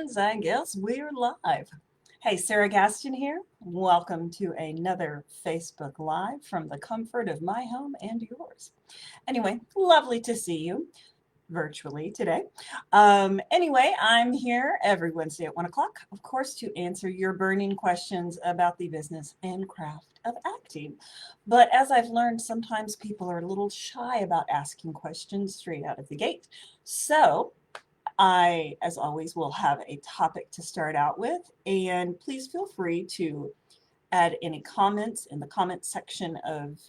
friends, I guess we're live. Hey, Sarah Gaston here. Welcome to another Facebook Live from the comfort of my home and yours. Anyway, lovely to see you virtually today. Anyway, I'm here every Wednesday at 1 o'clock, of course, to answer your burning questions about the business and craft of acting. But as I've learned, sometimes people are a little shy about asking questions straight out of the gate. So I, as always, will have a topic to start out with, and please feel free to add any comments in the comments section of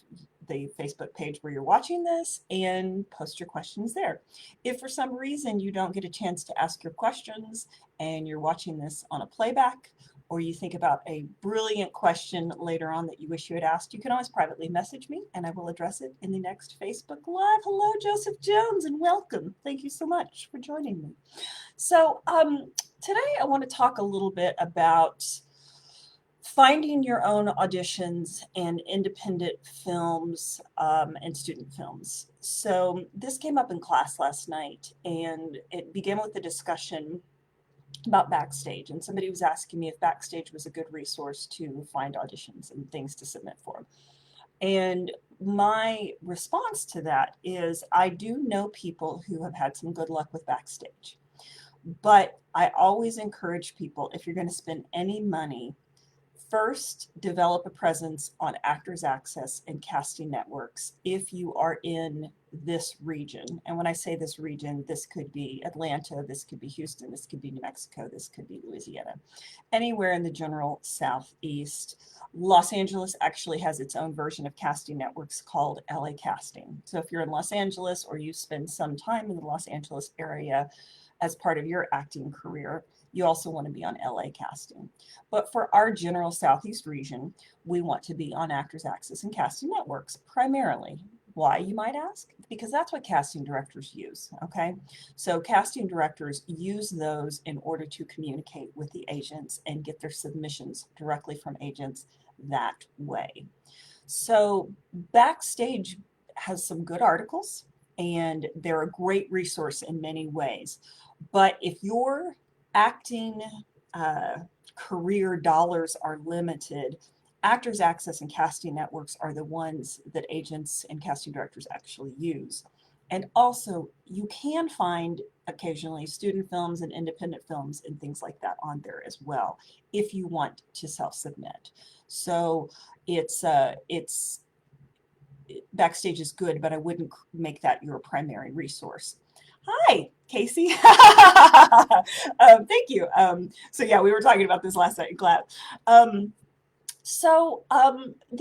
the Facebook page where you're watching this and post your questions there. If for some reason you don't get a chance to ask your questions and you're watching this on a playback, or you think about a brilliant question later on that you wish you had asked, you can always privately message me and I will address it in the next Facebook Live. Hello, Joseph Jones, and welcome. Thank you so much for joining me. So today I want to talk a little bit about finding your own auditions and independent films and student films. So this came up in class last night, and it began with a discussion about Backstage, and somebody was asking me if Backstage was a good resource to find auditions and things to submit for. And my response to that is I do know people who have had some good luck with Backstage, but I always encourage people, if you're going to spend any money, first develop a presence on Actors Access and casting networks if you are in this region. And when I say this region, this could be Atlanta, this could be Houston, this could be New Mexico, this could be Louisiana, anywhere in the general Southeast. Los Angeles actually has its own version of casting networks called LA Casting. So if you're in Los Angeles or you spend some time in the Los Angeles area as part of your acting career, you also want to be on LA Casting. But for our general Southeast region, we want to be on Actors Access and casting networks primarily. Why, you might ask? Because that's what casting directors use, okay? So casting directors use those in order to communicate with the agents and get their submissions directly from agents that way. So Backstage has some good articles, and they're a great resource in many ways. But if your acting career dollars are limited, Actors Access and casting networks are the ones that agents and casting directors actually use. And also, you can find occasionally student films and independent films and things like that on there as well, if you want to self-submit. So it's Backstage is good, but I wouldn't make that your primary resource. Hi, Casey. Thank you. So yeah, we were talking about this last night in class. The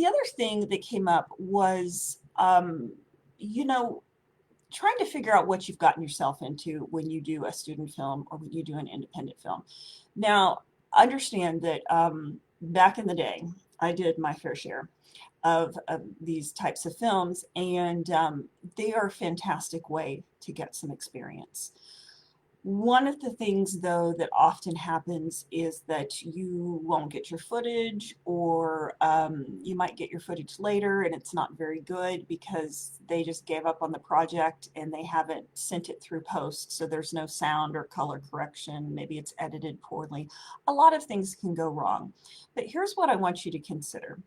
other thing that came up was, you know, trying to figure out what you've gotten yourself into when you do a student film or when you do an independent film. Now, understand that back in the day, I did my fair share of these types of films, and they are a fantastic way to get some experience. One of the things, though, that often happens is that you won't get your footage, or you might get your footage later and it's not very good because they just gave up on the project and they haven't sent it through post, so there's no sound or color correction. Maybe it's edited poorly. A lot of things can go wrong. But here's what I want you to consider.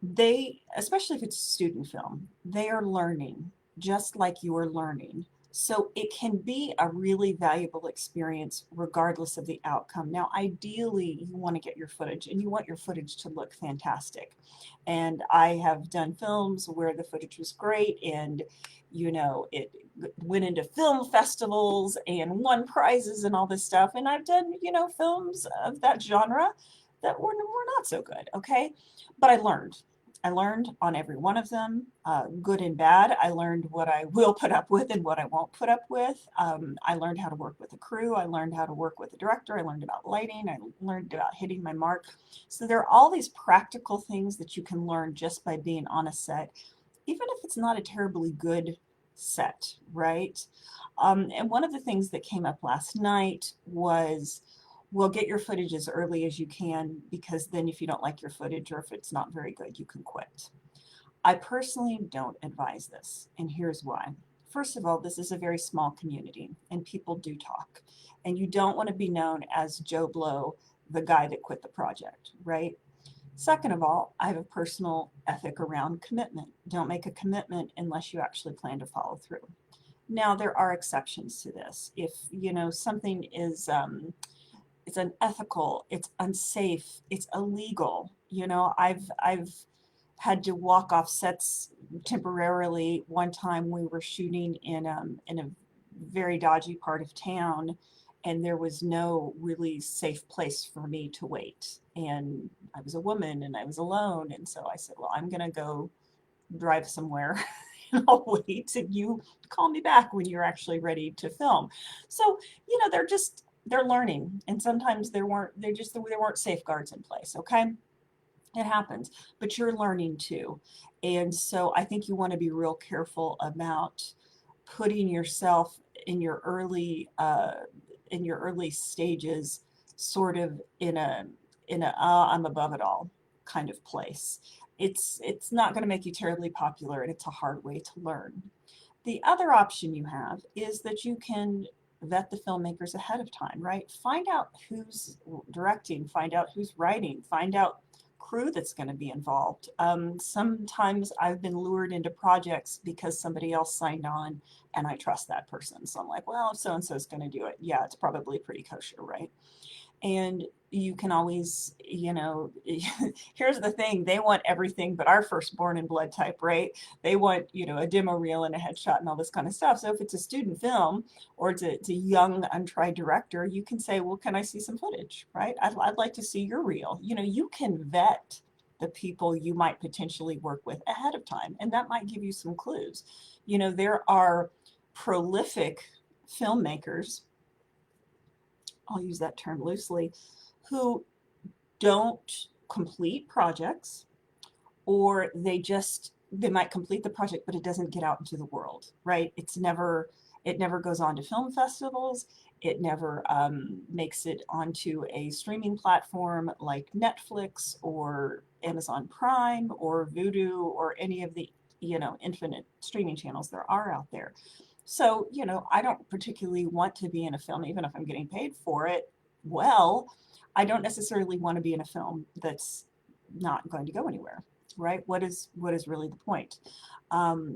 They, especially if it's a student film, they are learning just like you're learning. So it can be a really valuable experience regardless of the outcome. Now, ideally, you want to get your footage and you want your footage to look fantastic. And I have done films where the footage was great and, you know, it went into film festivals and won prizes and all this stuff. And I've done, you know, films of that genre that were not so good, okay? But I learned. I learned on every one of them, good and bad. I learned what I will put up with and what I won't put up with. I learned how to work with a crew. I learned how to work with a director. I learned about lighting. I learned about hitting my mark. So there are all these practical things that you can learn just by being on a set, even if it's not a terribly good set, right? And one of the things that came up last night was, well, get your footage as early as you can, because then if you don't like your footage or if it's not very good, you can quit. I personally don't advise this, and here's why. first of all, this is a very small community and people do talk. And you don't want to be known as Joe Blow, the guy that quit the project, right? Second of all, I have a personal ethic around commitment. Don't make a commitment unless you actually plan to follow through. Now, there are exceptions to this. If, something is it's unethical, it's unsafe, it's illegal. I've had to walk off sets temporarily. One time we were shooting in a very dodgy part of town, and there was no really safe place for me to wait. And I was a woman and I was alone, and so I said, "Well, I'm gonna go drive somewhere." And I'll wait and you call me back when you're actually ready to film. So, they're learning, and sometimes there weren't safeguards in place. Okay, it happens, but you're learning too. And so I think you want to be real careful about putting yourself in your early stages sort of in a I'm above it all kind of place. It's not going to make you terribly popular, and it's a hard way to learn. The other option you have is that you can vet the filmmakers ahead of time, right? Find out who's directing, find out who's writing, find out crew that's going to be involved. Sometimes I've been lured into projects because somebody else signed on and I trust that person. So I'm like, well, if so-and-so is going to do it, yeah, it's probably pretty kosher, right? And you can always, here's the thing, they want everything but our firstborn in blood type, right? They want, a demo reel and a headshot and all this kind of stuff. So if it's a student film or it's a young, untried director, you can say, well, can I see some footage, right? I'd like to see your reel. You can vet the people you might potentially work with ahead of time, and that might give you some clues. There are prolific filmmakers, I'll use that term loosely, who don't complete projects, or they might complete the project, but it doesn't get out into the world, right? It never goes on to film festivals. It never makes it onto a streaming platform like Netflix or Amazon Prime or Vudu or any of the, infinite streaming channels there are out there. So, I don't particularly want to be in a film, even if I'm getting paid for it. Well, I don't necessarily want to be in a film that's not going to go anywhere, right? What is really the point?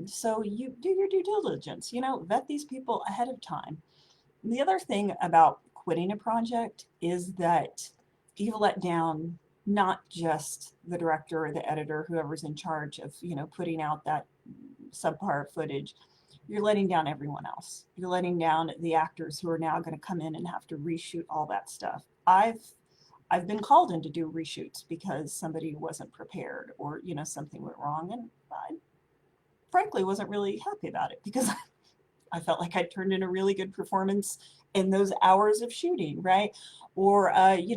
So you do your due diligence, vet these people ahead of time. And the other thing about quitting a project is that you let down not just the director or the editor, whoever's in charge of, putting out that subpar footage. You're letting down everyone else. You're letting down the actors who are now going to come in and have to reshoot all that stuff. I've been called in to do reshoots because somebody wasn't prepared or, something went wrong, and I frankly wasn't really happy about it because I felt like I turned in a really good performance in those hours of shooting, right? Or,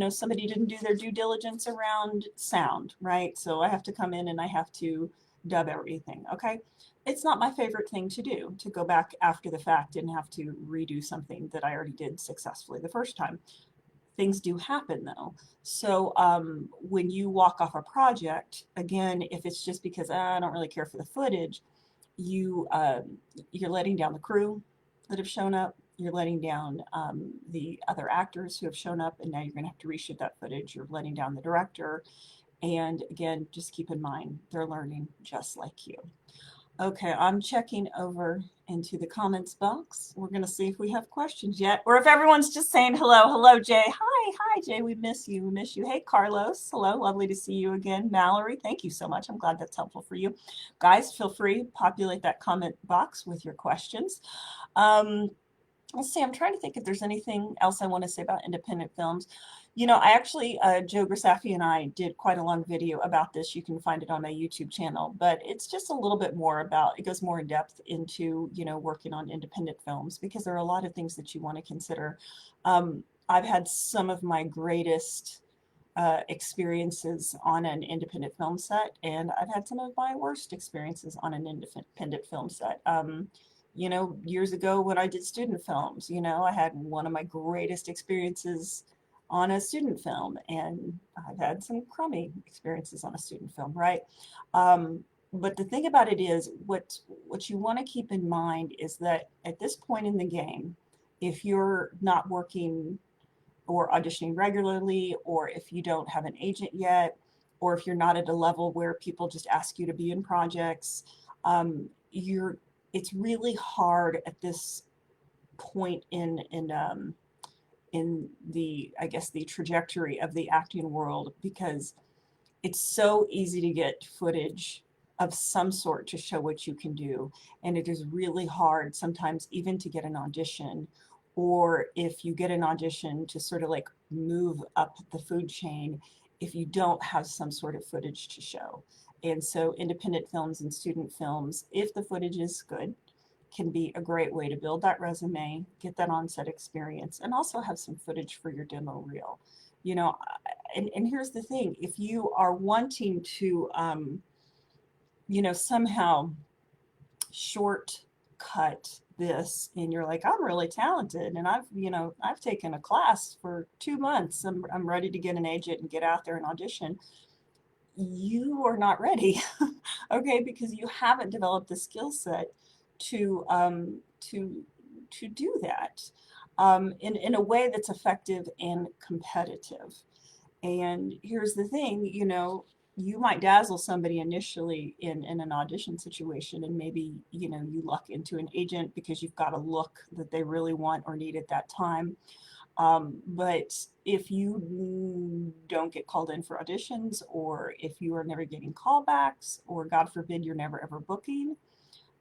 somebody didn't do their due diligence around sound, right? So I have to come in and I have to dub everything, okay? It's not my favorite thing to do, to go back after the fact and have to redo something that I already did successfully the first time. Things do happen though. So when you walk off a project, again, if it's just because I don't really care for the footage, you're letting down the crew that have shown up. You're letting down the other actors who have shown up, and now you're going to have to reshoot that footage. You're letting down the director. And again, just keep in mind, they're learning just like you. Okay, I'm checking over into the comments box. We're going to see if we have questions yet, or if everyone's just saying hello. Hello, Jay. Hi, Jay. We miss you. We miss you. Hey, Carlos. Hello. Lovely to see you again. Mallory, thank you so much. I'm glad that's helpful for you. Guys, feel free, populate that comment box with your questions. Let's see, I'm trying to think if there's anything else I want to say about independent films. I actually, Joe Grisafi and I did quite a long video about this. You can find it on my YouTube channel, but it's just a little bit more about, it goes more in depth into, working on independent films, because there are a lot of things that you want to consider. I've had some of my greatest experiences on an independent film set, and I've had some of my worst experiences on an independent film set. Years ago when I did student films, I had one of my greatest experiences on a student film, and I've had some crummy experiences on a student film, right? But the thing about it is, what you want to keep in mind is that at this point in the game, if you're not working or auditioning regularly, or if you don't have an agent yet, or if you're not at a level where people just ask you to be in projects, you're it's really hard at this point in the, I guess, the trajectory of the acting world, because it's so easy to get footage of some sort to show what you can do. And it is really hard sometimes even to get an audition, or if you get an audition to sort of like move up the food chain, if you don't have some sort of footage to show. And so independent films and student films, if the footage is good, can be a great way to build that resume, get that on-set experience, and also have some footage for your demo reel. You know, and here's the thing, if you are wanting to, somehow shortcut this, and you're like, I'm really talented and I've taken a class for 2 months, I'm ready to get an agent and get out there and audition, you are not ready. Okay, because you haven't developed the skill set to do that in a way that's effective and competitive. And here's the thing, you might dazzle somebody initially in an audition situation, and maybe, you luck into an agent because you've got a look that they really want or need at that time. But if you don't get called in for auditions, or if you are never getting callbacks, or God forbid, you're never ever booking,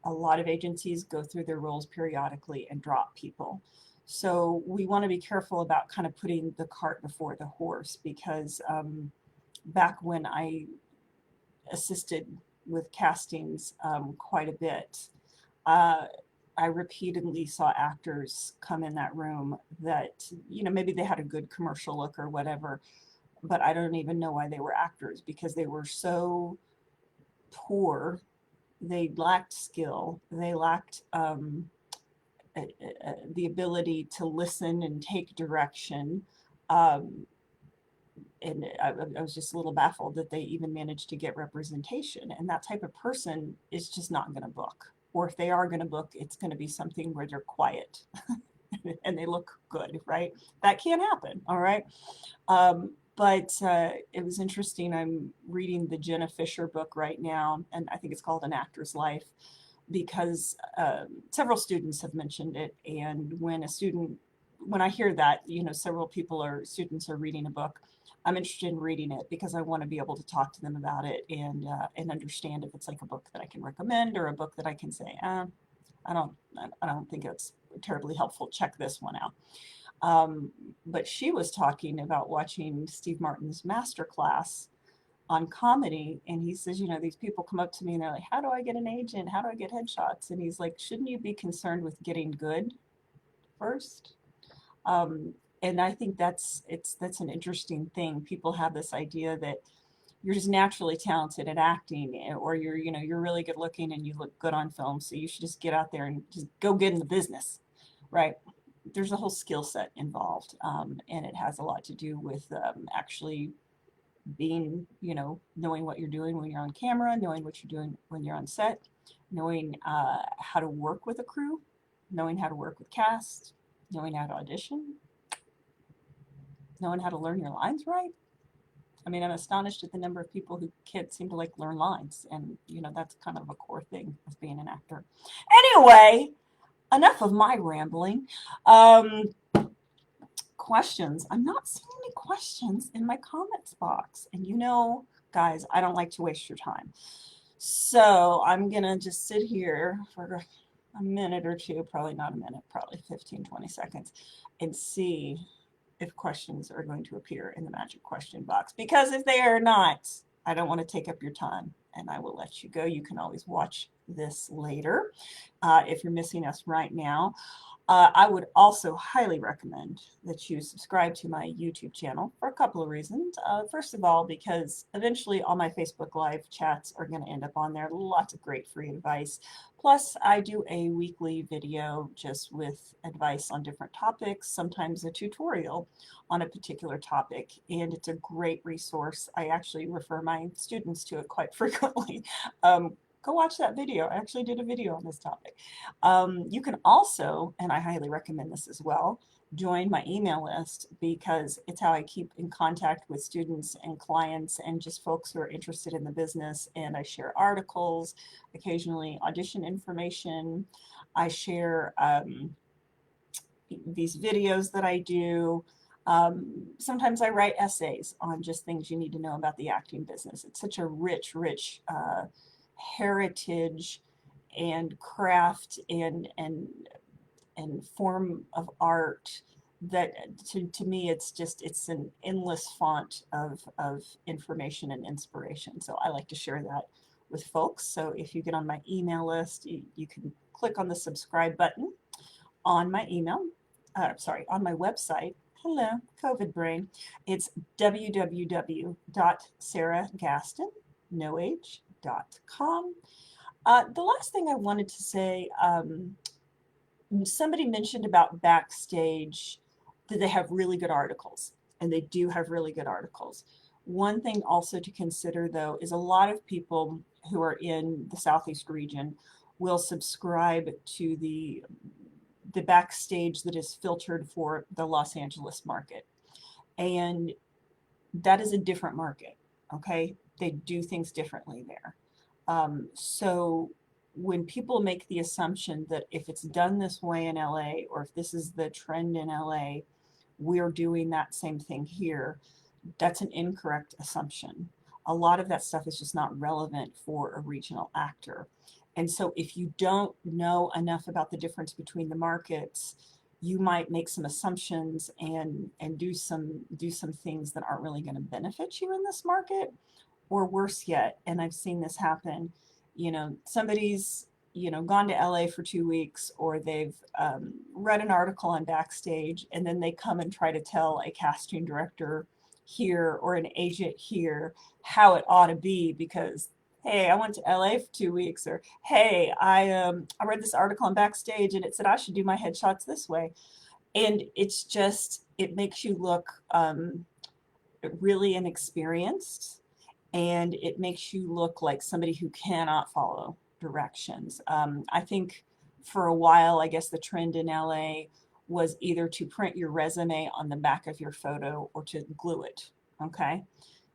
a lot of agencies go through their roles periodically and drop people. So we want to be careful about kind of putting the cart before the horse, because back when I assisted with castings quite a bit, I repeatedly saw actors come in that room that, maybe they had a good commercial look or whatever, but I don't even know why they were actors, because they were so poor. They lacked skill. They lacked the ability to listen and take direction. Um, and I was just a little baffled that they even managed to get representation. And that type of person is just not going to book. Or if they are going to book, it's going to be something where they're quiet and they look good, right? That can't happen, all right? But it was interesting. I'm reading the Jenna Fisher book right now, and I think it's called An Actor's Life, because several students have mentioned it. And when I hear that, several students are reading a book, I'm interested in reading it because I want to be able to talk to them about it and understand if it's like a book that I can recommend, or a book that I can say, I don't think it's terribly helpful. Check this one out. But she was talking about watching Steve Martin's masterclass on comedy, and he says, these people come up to me and they're like, how do I get an agent? How do I get headshots? And he's like, shouldn't you be concerned with getting good first? And I think that's an interesting thing. People have this idea that you're just naturally talented at acting, or you're really good looking and you look good on film, so you should just get out there and just go get in the business, right? There's a whole skill set involved, and it has a lot to do with actually being, knowing what you're doing when you're on camera, knowing what you're doing when you're on set, knowing how to work with a crew, knowing how to work with cast, knowing how to audition, knowing how to learn your lines right. I mean, I'm astonished at the number of people who can't seem to like learn lines, and that's kind of a core thing of being an actor. Anyway, enough of my rambling. Questions. I'm not seeing any questions in my comments box, and guys, I don't like to waste your time. So I'm gonna just sit here for a minute or two, probably not a minute, probably 15, 20 seconds, and see if questions are going to appear in the magic question box, because if they are not, I don't want to take up your time, and I will let you go. You can always watch this later if you're missing us right now. I would also highly recommend that you subscribe to my YouTube channel for a couple of reasons. First of all, because eventually all my Facebook Live chats are going to end up on there. Lots of great free advice. Plus, I do a weekly video just with advice on different topics, sometimes a tutorial on a particular topic, and it's a great resource. I actually refer my students to it quite frequently. Go watch that video. I actually did a video on this topic. You can also, and I highly recommend this as well, join my email list because it's how I keep in contact with students and clients and just folks who are interested in the business. And I share articles, occasionally audition information. I share these videos that I do. Sometimes I write essays on just things you need to know about the acting business. It's such a rich, rich heritage and craft and form of art that to me it's an endless font of information and inspiration. So I like to share that with folks. So if you get on my email list, you can click on the subscribe button on my email, on my website. Hello, COVID brain. It's www.sarahgaston.com. The last thing I wanted to say, somebody mentioned about Backstage that they have really good articles, and they do have really good articles. One thing also to consider, though, is a lot of people who are in the Southeast region will subscribe to the Backstage that is filtered for the Los Angeles market. And that is a different market, okay? They do things differently there. So when people make the assumption that if it's done this way in LA, or if this is the trend in LA, we're doing that same thing here, that's an incorrect assumption. A lot of that stuff is just not relevant for a regional actor. And so if you don't know enough about the difference between the markets, you might make some assumptions and do some things that aren't really going to benefit you in this market, or worse yet, and I've seen this happen, somebody's gone to LA for 2 weeks, or they've read an article on Backstage, and then they come and try to tell a casting director here or an agent here how it ought to be because, hey, I went to LA for 2 weeks, or hey, I read this article on Backstage and it said I should do my headshots this way. And it's just, it makes you look really inexperienced, and it makes you look like somebody who cannot follow directions. I think for a while, I guess the trend in LA was either to print your resume on the back of your photo or to glue it, okay?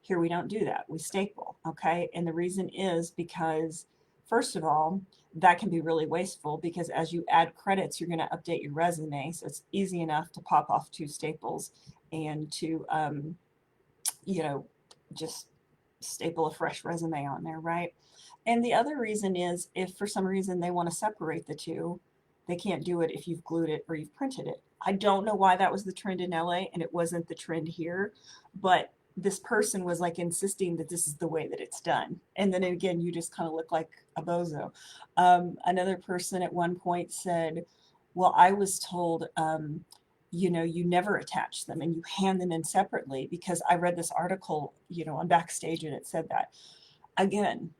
Here we don't do that, we staple, okay? And the reason is because, first of all, that can be really wasteful because as you add credits, you're gonna update your resume, so it's easy enough to pop off 2 staples and to, just staple a fresh resume on there, right? And the other reason is if for some reason they want to separate the two, they can't do it if you've glued it or you've printed it. I don't know why that was the trend in LA and it wasn't the trend here, but this person was like insisting that this is the way that it's done. And then again, you just kind of look like a bozo. Another person at one point said, well, I was told, you never attach them and you hand them in separately because I read this article, on Backstage and it said that. Again,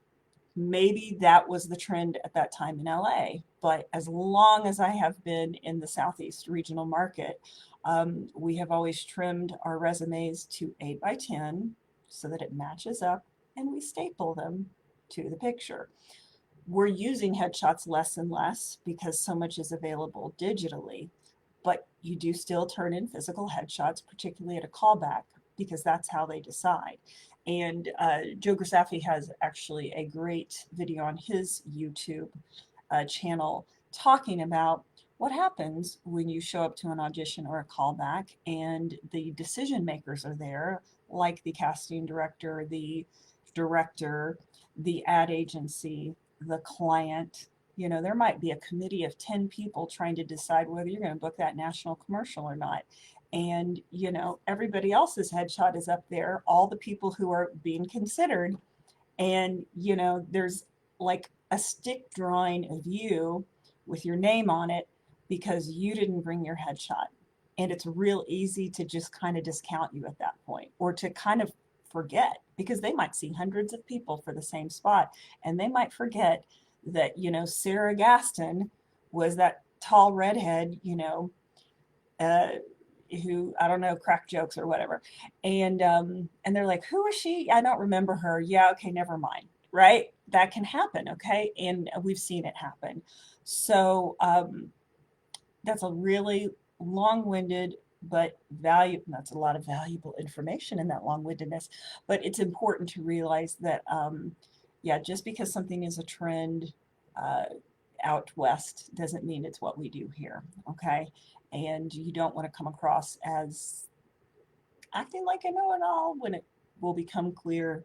maybe that was the trend at that time in LA, but as long as I have been in the Southeast regional market, we have always trimmed our resumes to 8 by 10 so that it matches up, and we staple them to the picture. We're using headshots less and less because so much is available digitally, but you do still turn in physical headshots, particularly at a callback, because that's how they decide. And Joe Grasaffi has actually a great video on his YouTube channel talking about what happens when you show up to an audition or a callback and the decision makers are there, like the casting director, the director, the ad agency, the client. There might be a committee of 10 people trying to decide whether you're going to book that national commercial or not. And, everybody else's headshot is up there, all the people who are being considered. And, there's like a stick drawing of you with your name on it, because you didn't bring your headshot. And it's real easy to just kind of discount you at that point, or to kind of forget, because they might see hundreds of people for the same spot, and they might forget that, Sarah Gaston was that tall redhead, uh, who, I don't know, crack jokes or whatever. And they're like, who is she? I don't remember her. Yeah, okay, never mind. Right? That can happen, okay? And we've seen it happen. So that's a really long-winded but that's a lot of valuable information in that long-windedness. But it's important to realize that, yeah, just because something is a trend uh, out west doesn't mean it's what we do here, okay? And you don't want to come across as acting like a know-it-all when it will become clear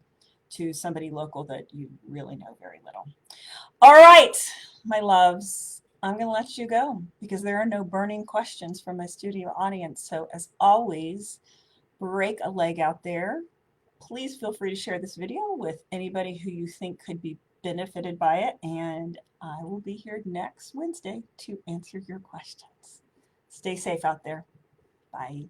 to somebody local that you really know very little. All right, my loves, I'm going to let you go because there are no burning questions from my studio audience. So as always, break a leg out there. Please feel free to share this video with anybody who you think could be benefited by it. And I will be here next Wednesday to answer your questions. Stay safe out there. Bye.